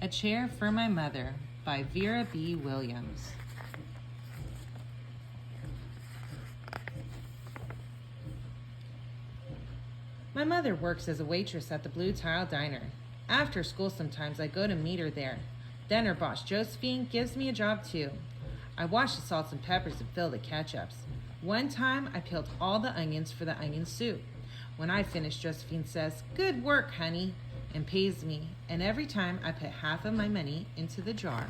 A Chair for My Mother by Vera B. Williams. My mother works as a waitress at the Blue Tile Diner. After school sometimes I go to meet her there. Then her boss Josephine gives me a job too. I wash the salts and peppers and fill the ketchups. One time I peeled all the onions for the onion soup. When I finish, Josephine says, "Good work, honey," and pays me, and every time I put half of my money into the jar.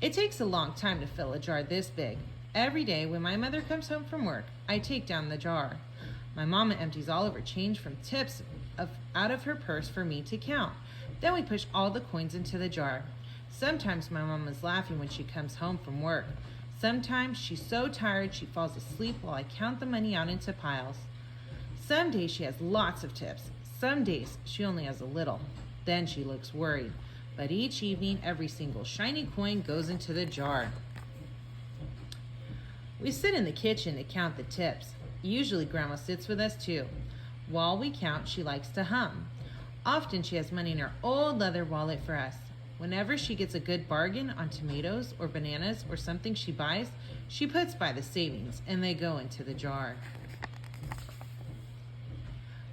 It takes a long time to fill a jar this big. Every day when my mother comes home from work, I take down the jar. My mama empties all of her change from tips out of her purse for me to count. Then we push all the coins into the jar. Sometimes my mama's laughing when she comes home from work. Sometimes she's so tired she falls asleep while I count the money out into piles. Some days she has lots of tips. Some days she only has a little. Then she looks worried. But each evening, every single shiny coin goes into the jar. We sit in the kitchen to count the tips. Usually Grandma sits with us too. While we count, she likes to hum. Often she has money in her old leather wallet for us. Whenever she gets a good bargain on tomatoes or bananas or something she buys, she puts by the savings and they go into the jar.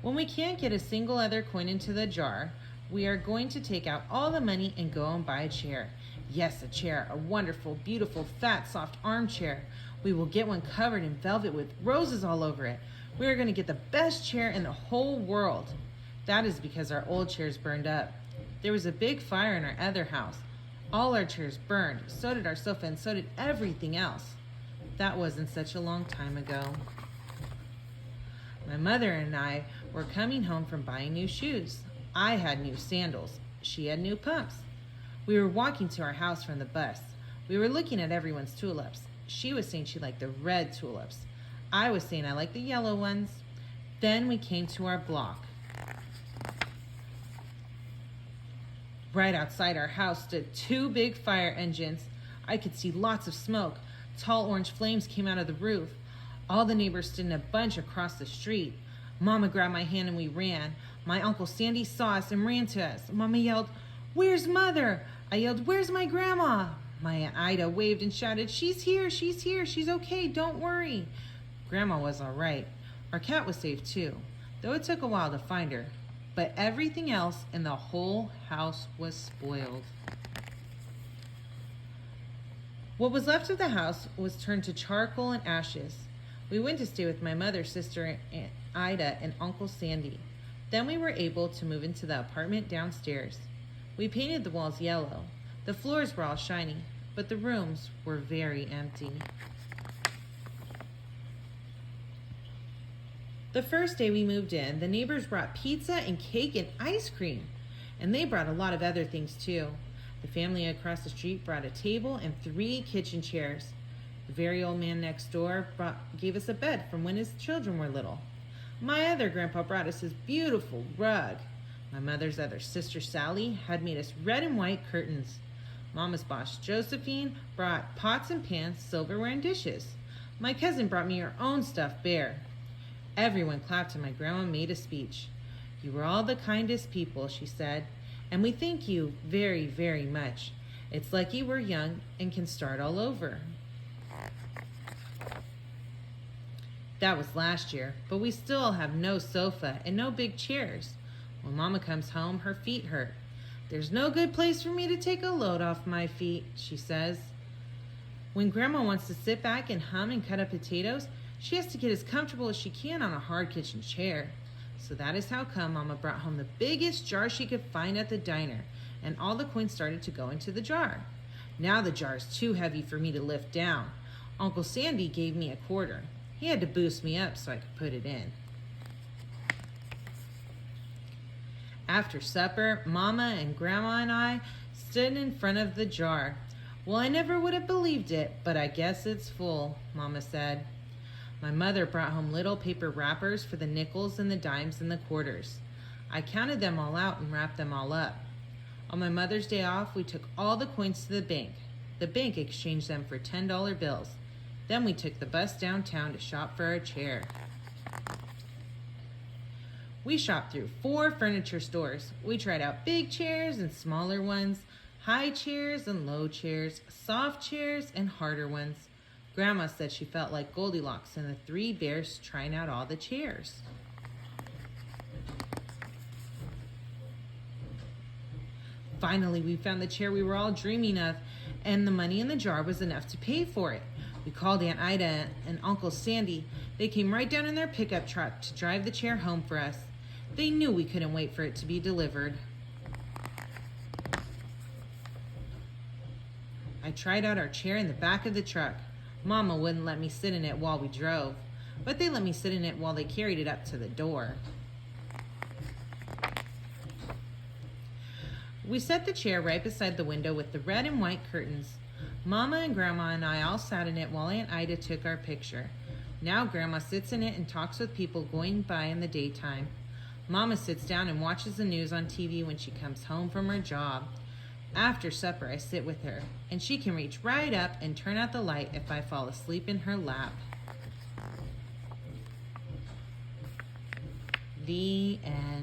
When we can't get a single other coin into the jar, we are going to take out all the money and go and buy a chair. Yes, a chair, a wonderful, beautiful, fat, soft armchair. We will get one covered in velvet with roses all over it. We are going to get the best chair in the whole world. That is because our old chairs burned up. There was a big fire in our other house. All our chairs burned. So did our sofa and so did everything else. That wasn't such a long time ago. My mother and I were coming home from buying new shoes. I had new sandals. She had new pumps. We were walking to our house from the bus. We were looking at everyone's tulips. She was saying she liked the red tulips. I was saying I liked the yellow ones. Then we came to our block. Right outside our house stood two big fire engines. I could see lots of smoke. Tall orange flames came out of the roof. All the neighbors stood in a bunch across the street. Mama grabbed my hand and we ran. My Uncle Sandy saw us and ran to us. Mama yelled, "Where's Mother?" I yelled, "Where's my grandma?" My Aunt Ida waved and shouted, she's here, she's okay, don't worry." Grandma was all right. Our cat was safe too, though it took a while to find her. But everything else in the whole house was spoiled. What was left of the house was turned to charcoal and ashes. We went to stay with my mother, sister, Aunt Ida, and Uncle Sandy. Then we were able to move into the apartment downstairs. We painted the walls yellow. The floors were all shiny, but the rooms were very empty. The first day we moved in, the neighbors brought pizza and cake and ice cream, and they brought a lot of other things too. The family across the street brought a table and 3 kitchen chairs. The very old man next door gave us a bed from when his children were little. My other grandpa brought us his beautiful rug. My mother's other sister, Sally, had made us red and white curtains. Mama's boss, Josephine, brought pots and pans, silverware, and dishes. My cousin brought me her own stuffed bear. Everyone clapped and my grandma made a speech. "You were all the kindest people," she said, "and we thank you very, very much. It's lucky we're young and can start all over." That was last year, but we still have no sofa and no big chairs. When Mama comes home, her feet hurt. "There's no good place for me to take a load off my feet," she says. When Grandma wants to sit back and hum and cut up potatoes, she has to get as comfortable as she can on a hard kitchen chair. So that is how come Mama brought home the biggest jar she could find at the diner, and all the coins started to go into the jar. Now the jar is too heavy for me to lift down. Uncle Sandy gave me a quarter. He had to boost me up so I could put it in. After supper, Mama and Grandma and I stood in front of the jar. "Well, I never would have believed it, but I guess it's full," Mama said. My mother brought home little paper wrappers for the nickels and the dimes and the quarters. I counted them all out and wrapped them all up. On my mother's day off, we took all the coins to the bank. The bank exchanged them for $10 bills. Then we took the bus downtown to shop for a chair. We shopped through 4 furniture stores. We tried out big chairs and smaller ones, high chairs and low chairs, soft chairs and harder ones. Grandma said she felt like Goldilocks and the 3 bears trying out all the chairs. Finally, we found the chair we were all dreaming of, and the money in the jar was enough to pay for it. We called Aunt Ida and Uncle Sandy. They came right down in their pickup truck to drive the chair home for us. They knew we couldn't wait for it to be delivered. I tried out our chair in the back of the truck. Mama wouldn't let me sit in it while we drove, but they let me sit in it while they carried it up to the door. We set the chair right beside the window with the red and white curtains. Mama and Grandma and I all sat in it while Aunt Ida took our picture. Now Grandma sits in it and talks with people going by in the daytime. Mama sits down and watches the news on TV when she comes home from her job. After supper, I sit with her, and she can reach right up and turn out the light if I fall asleep in her lap. The end.